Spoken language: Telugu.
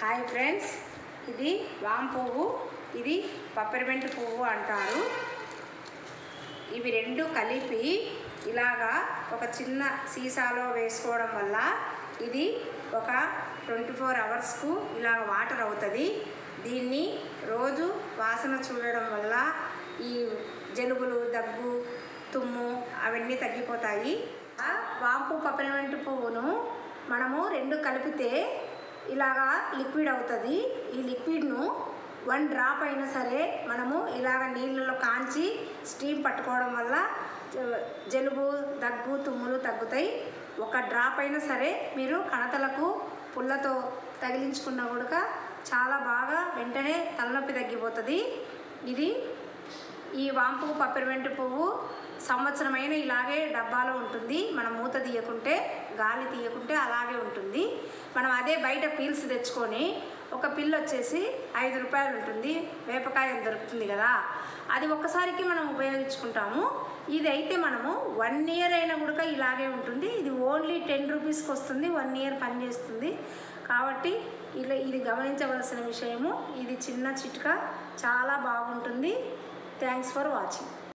హాయ్ ఫ్రెండ్స్, ఇది వామ్ పువ్వు, ఇది పప్పెర్మెంట్ పువ్వు అంటారు. ఇవి రెండు కలిపి ఇలాగా ఒక చిన్న సీసాలో వేసుకోవడం వల్ల ఇది ఒక 24 అవర్స్కు ఇలా వాటర్ అవుతుంది. దీన్ని రోజు వాసన చూడడం వల్ల ఈ జలుబులు, దగ్గు, తుమ్ము అవన్నీ తగ్గిపోతాయి. వామ్ పువ్వు, పప్పెర్మెంట్ పువ్వును మనము రెండు కలిపితే ఇలాగా లిక్విడ్ అవుతుంది. ఈ లిక్విడ్ను 1 డ్రాప్ అయినా సరే మనము ఇలాగ నీళ్ళలో కాంచి స్టీమ్ పట్టుకోవడం వల్ల జలుబు, దగ్గు, తుమ్ములు తగ్గుతాయి. 1 డ్రాప్ అయినా సరే మీరు కణతలకు పుల్లతో తగిలించుకున్న కూడా చాలా బాగా వెంటనే తలనొప్పి తగ్గిపోతుంది. ఈ వామ్ పువ్వు, పప్పెర్మెంట్ పువ్వు సంవత్సరమైన ఇలాగే డబ్బాలో ఉంటుంది. మనం మూత తీయకుంటే, గాలి తీయకుంటే అలాగే ఉంటుంది. మనం అదే బయట పీల్స్ తెచ్చుకొని, ఒక పిల్ వచ్చేసి 5 రూపాయలు ఉంటుంది. వేపకాయ దొరుకుతుంది కదా, అది ఒక్కసారికి మనం ఉపయోగించుకుంటాము. ఇది అయితే మనము 1 ఇయర్ అయినా కూడా ఇలాగే ఉంటుంది. ఇది ఓన్లీ 10 రూపీస్కి వస్తుంది. 1 ఇయర్ పనిచేస్తుంది. కాబట్టి ఇది గమనించవలసిన విషయము. ఇది చిన్న చిట్కా, చాలా బాగుంటుంది. Thanks for watching.